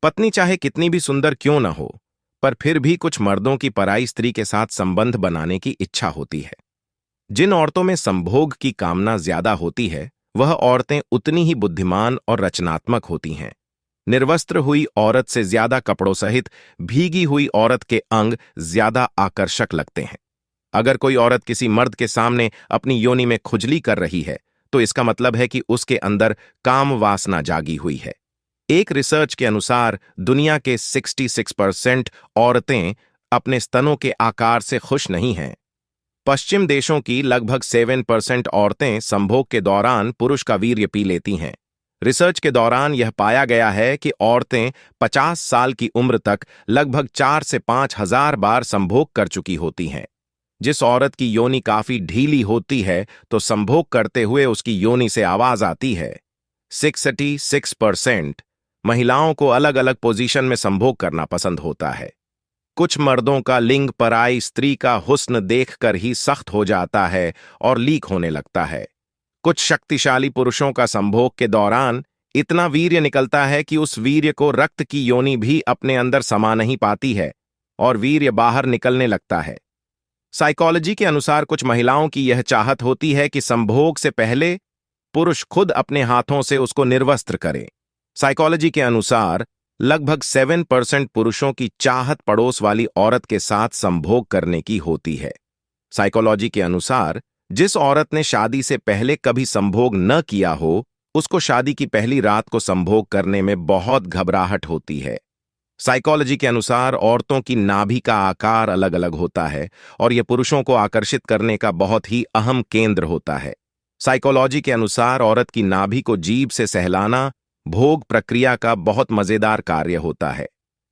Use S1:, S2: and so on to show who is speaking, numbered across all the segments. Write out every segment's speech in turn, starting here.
S1: पत्नी चाहे कितनी भी सुंदर क्यों न हो, पर फिर भी कुछ मर्दों की पराई स्त्री के साथ संबंध बनाने की इच्छा होती है। जिन औरतों में संभोग की कामना ज्यादा होती है, वह औरतें उतनी ही बुद्धिमान और रचनात्मक होती हैं। निर्वस्त्र हुई औरत से ज्यादा कपड़ों सहित भीगी हुई औरत के अंग ज्यादा आकर्षक लगते हैं। अगर कोई औरत किसी मर्द के सामने अपनी योनि में खुजली कर रही है, तो इसका मतलब है कि उसके अंदर काम वासना जागी हुई है। एक रिसर्च के अनुसार दुनिया के 66% औरतें अपने स्तनों के आकार से खुश नहीं हैं। पश्चिम देशों की लगभग 7% औरतें संभोग के दौरान पुरुष का वीर्य पी लेती हैं। रिसर्च के दौरान यह पाया गया है कि औरतें 50 साल की उम्र तक लगभग 4 से 5 हजार बार संभोग कर चुकी होती हैं। जिस औरत की योनि काफी ढीली होती है, तो संभोग करते हुए उसकी योनि से आवाज आती है। 66% महिलाओं को अलग अलग पोजीशन में संभोग करना पसंद होता है। कुछ मर्दों का लिंग पराई स्त्री का हुस्न देखकर ही सख्त हो जाता है और लीक होने लगता है। कुछ शक्तिशाली पुरुषों का संभोग के दौरान इतना वीर्य निकलता है कि उस वीर्य को रक्त की योनि भी अपने अंदर समा नहीं पाती है और वीर्य बाहर निकलने लगता है। साइकोलॉजी के अनुसार कुछ महिलाओं की यह चाहत होती है कि संभोग से पहले पुरुष खुद अपने हाथों से उसको निर्वस्त्र करे। साइकोलॉजी के अनुसार लगभग 7% पुरुषों की चाहत पड़ोस वाली औरत के साथ संभोग करने की होती है। साइकोलॉजी के अनुसार जिस औरत ने शादी से पहले कभी संभोग न किया हो, उसको शादी की पहली रात को संभोग करने में बहुत घबराहट होती है। साइकोलॉजी के अनुसार औरतों की नाभि का आकार अलग अलग होता है और यह पुरुषों को आकर्षित करने का बहुत ही अहम केंद्र होता है। साइकोलॉजी के अनुसार औरत की नाभि को जीभ से सहलाना भोग प्रक्रिया का बहुत मजेदार कार्य होता है।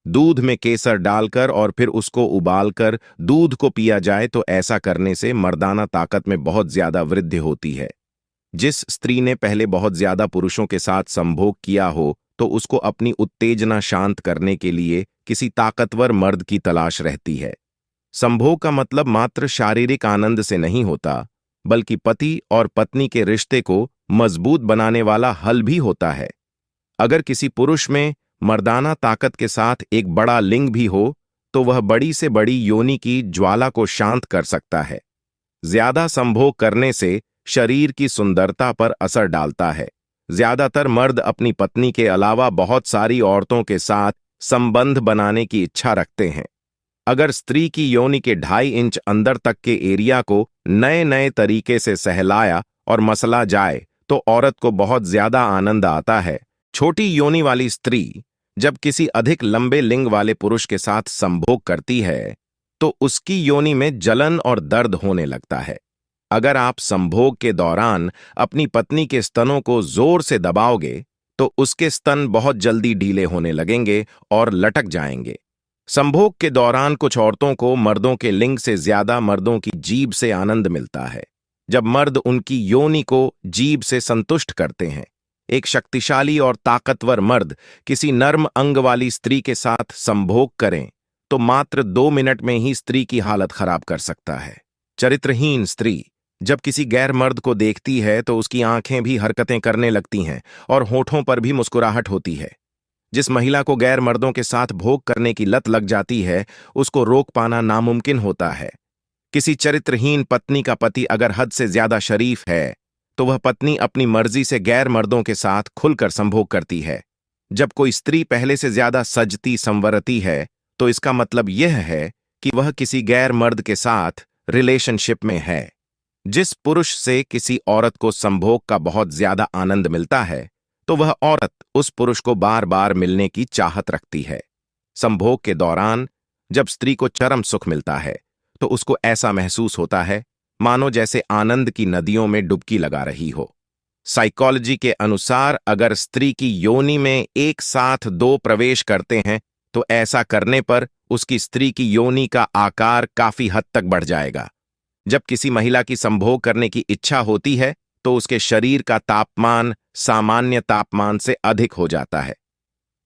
S1: दूध में केसर डालकर और फिर उसको उबालकर दूध को पिया जाए तो ऐसा करने से मर्दाना ताकत में बहुत ज्यादा वृद्धि होती है। जिस स्त्री ने पहले बहुत ज्यादा पुरुषों के साथ संभोग किया हो, तो उसको अपनी उत्तेजना शांत करने के लिए किसी ताकतवर मर्द की तलाश रहती है। संभोग का मतलब मात्र शारीरिक आनंद से नहीं होता, बल्कि पति और पत्नी के रिश्ते को मजबूत बनाने वाला हल भी होता है। अगर किसी पुरुष में मर्दाना ताकत के साथ एक बड़ा लिंग भी हो, तो वह बड़ी से बड़ी योनि की ज्वाला को शांत कर सकता है। ज्यादा संभोग करने से शरीर की सुंदरता पर असर डालता है। ज्यादातर मर्द अपनी पत्नी के अलावा बहुत सारी औरतों के साथ संबंध बनाने की इच्छा रखते हैं। अगर स्त्री की योनि के 2.5 इंच अंदर तक के एरिया को नए नए तरीके से सहलाया और मसला जाए, तो औरत को बहुत ज्यादा आनंद आता है। छोटी योनि वाली स्त्री जब किसी अधिक लंबे लिंग वाले पुरुष के साथ संभोग करती है, तो उसकी योनि में जलन और दर्द होने लगता है। अगर आप संभोग के दौरान अपनी पत्नी के स्तनों को जोर से दबाओगे, तो उसके स्तन बहुत जल्दी ढीले होने लगेंगे और लटक जाएंगे। संभोग के दौरान कुछ औरतों को मर्दों के लिंग से ज्यादा मर्दों की जीभ से आनंद मिलता है। जब मर्द उनकी योनि को जीभ से संतुष्ट करते हैं, एक शक्तिशाली और ताकतवर मर्द किसी नर्म अंग वाली स्त्री के साथ संभोग करें, तो मात्र 2 मिनट में ही स्त्री की हालत खराब कर सकता है। चरित्रहीन स्त्री जब किसी गैर मर्द को देखती है, तो उसकी आंखें भी हरकतें करने लगती हैं और होठों पर भी मुस्कुराहट होती है। जिस महिला को गैर मर्दों के साथ भोग करने की लत लग जाती है, उसको रोक पाना नामुमकिन होता है। किसी चरित्रहीन पत्नी का पति अगर हद से ज्यादा शरीफ है, तो वह पत्नी अपनी मर्जी से गैर मर्दों के साथ खुलकर संभोग करती है। जब कोई स्त्री पहले से ज्यादा सजती संवरती है, तो इसका मतलब यह है कि वह किसी गैर मर्द के साथ रिलेशनशिप में है। जिस पुरुष से किसी औरत को संभोग का बहुत ज्यादा आनंद मिलता है, तो वह औरत उस पुरुष को बार बार मिलने की चाहत रखती है। संभोग के दौरान जब स्त्री को चरम सुख मिलता है, तो उसको ऐसा महसूस होता है मानो जैसे आनंद की नदियों में डुबकी लगा रही हो। साइकोलॉजी के अनुसार अगर स्त्री की योनि में एक साथ 2 प्रवेश करते हैं, तो ऐसा करने पर उसकी स्त्री की योनि का आकार काफी हद तक बढ़ जाएगा। जब किसी महिला की संभोग करने की इच्छा होती है, तो उसके शरीर का तापमान सामान्य तापमान से अधिक हो जाता है।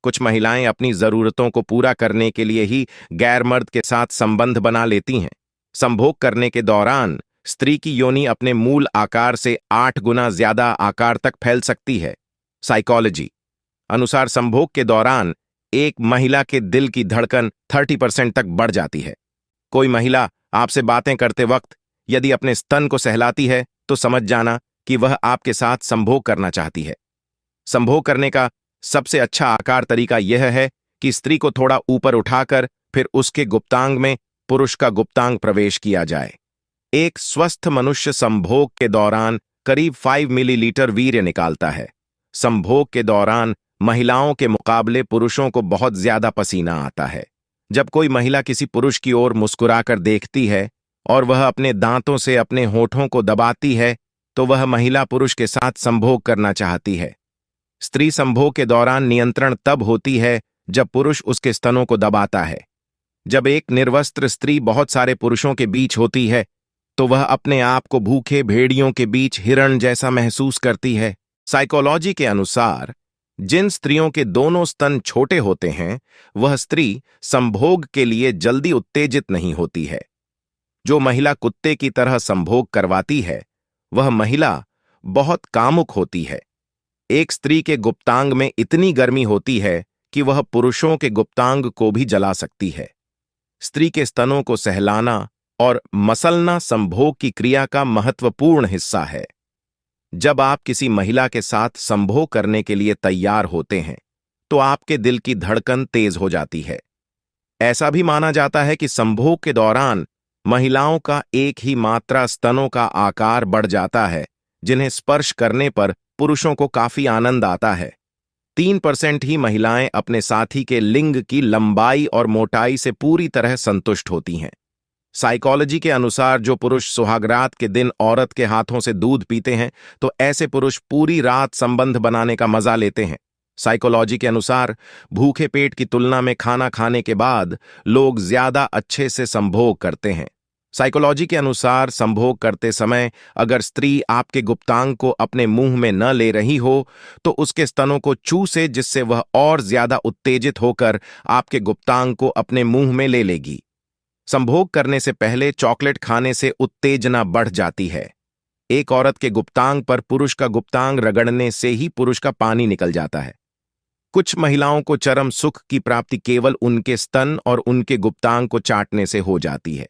S1: कुछ महिलाएं अपनी जरूरतों को पूरा करने के लिए ही गैर मर्द के साथ संबंध बना लेती हैं। संभोग करने के दौरान स्त्री की योनि अपने मूल आकार से 8 गुना ज्यादा आकार तक फैल सकती है। साइकोलॉजी अनुसार संभोग के दौरान एक महिला के दिल की धड़कन 30% तक बढ़ जाती है। कोई महिला आपसे बातें करते वक्त यदि अपने स्तन को सहलाती है तो समझ जाना कि वह आपके साथ संभोग करना चाहती है। संभोग करने का सबसे अच्छा आकार तरीका यह है कि स्त्री को थोड़ा ऊपर उठाकर फिर उसके गुप्तांग में पुरुष का गुप्तांग प्रवेश किया जाए। एक स्वस्थ मनुष्य संभोग के दौरान करीब 5 मिलीलीटर वीर्य निकालता है। संभोग के दौरान महिलाओं के मुकाबले पुरुषों को बहुत ज्यादा पसीना आता है। जब कोई महिला किसी पुरुष की ओर मुस्कुराकर देखती है और वह अपने दांतों से अपने होठों को दबाती है तो वह महिला पुरुष के साथ संभोग करना चाहती है। स्त्री संभोग के दौरान नियंत्रण तब होती है जब पुरुष उसके स्तनों को दबाता है। जब एक निर्वस्त्र स्त्री बहुत सारे पुरुषों के बीच होती है तो वह अपने आप को भूखे भेड़ियों के बीच हिरण जैसा महसूस करती है। साइकोलॉजी के अनुसार जिन स्त्रियों के दोनों स्तन छोटे होते हैं वह स्त्री संभोग के लिए जल्दी उत्तेजित नहीं होती है। जो महिला कुत्ते की तरह संभोग करवाती है वह महिला बहुत कामुक होती है। एक स्त्री के गुप्तांग में इतनी गर्मी होती है कि वह पुरुषों के गुप्तांग को भी जला सकती है। स्त्री के स्तनों को सहलाना और मसलना संभोग की क्रिया का महत्वपूर्ण हिस्सा है। जब आप किसी महिला के साथ संभोग करने के लिए तैयार होते हैं तो आपके दिल की धड़कन तेज हो जाती है। ऐसा भी माना जाता है कि संभोग के दौरान महिलाओं का एक ही मात्रा स्तनों का आकार बढ़ जाता है, जिन्हें स्पर्श करने पर पुरुषों को काफी आनंद आता है। 3% ही महिलाएं अपने साथी के लिंग की लंबाई और मोटाई से पूरी तरह संतुष्ट होती हैं। साइकोलॉजी के अनुसार जो पुरुष सुहागरात के दिन औरत के हाथों से दूध पीते हैं तो ऐसे पुरुष पूरी रात संबंध बनाने का मजा लेते हैं। साइकोलॉजी के अनुसार भूखे पेट की तुलना में खाना खाने के बाद लोग ज्यादा अच्छे से संभोग करते हैं। साइकोलॉजी के अनुसार संभोग करते समय अगर स्त्री आपके गुप्तांग को अपने मुंह में न ले रही हो तो उसके स्तनों को चूसे, जिससे वह और ज्यादा उत्तेजित होकर आपके गुप्तांग को अपने मुंह में ले लेगी। संभोग करने से पहले चॉकलेट खाने से उत्तेजना बढ़ जाती है। एक औरत के गुप्तांग पर पुरुष का गुप्तांग रगड़ने से ही पुरुष का पानी निकल जाता है। कुछ महिलाओं को चरम सुख की प्राप्ति केवल उनके स्तन और उनके गुप्तांग को चाटने से हो जाती है।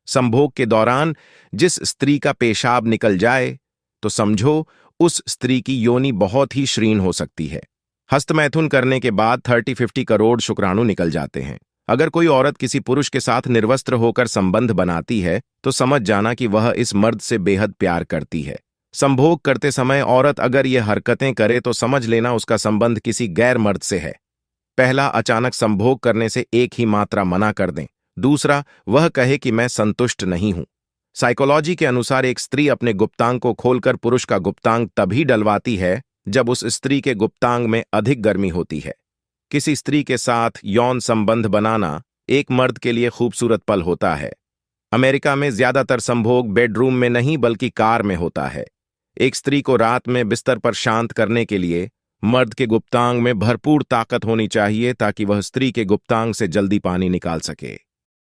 S1: संभोग के दौरान जिस स्त्री का पेशाब निकल जाए तो समझो उस स्त्री की योनि बहुत ही श्रीण हो सकती है। हस्तमैथुन करने के बाद 30-50 करोड़ शुक्राणु निकल जाते हैं। अगर कोई औरत किसी पुरुष के साथ निर्वस्त्र होकर संबंध बनाती है तो समझ जाना कि वह इस मर्द से बेहद प्यार करती है। संभोग करते समय औरत अगर ये हरकतें करे तो समझ लेना उसका संबंध किसी गैर मर्द से है। पहला, अचानक संभोग करने से एक ही मात्रा मना कर दें। दूसरा, वह कहे कि मैं संतुष्ट नहीं हूं। साइकोलॉजी के अनुसार एक स्त्री अपने गुप्तांग को खोलकर पुरुष का गुप्तांग तभी डलवाती है जब उस स्त्री के गुप्तांग में अधिक गर्मी होती है। किसी स्त्री के साथ यौन संबंध बनाना एक मर्द के लिए खूबसूरत पल होता है। अमेरिका में ज्यादातर संभोग बेडरूम में नहीं बल्कि कार में होता है। एक स्त्री को रात में बिस्तर पर शांत करने के लिए मर्द के गुप्तांग में भरपूर ताकत होनी चाहिए ताकि वह स्त्री के गुप्तांग से जल्दी पानी निकाल सके।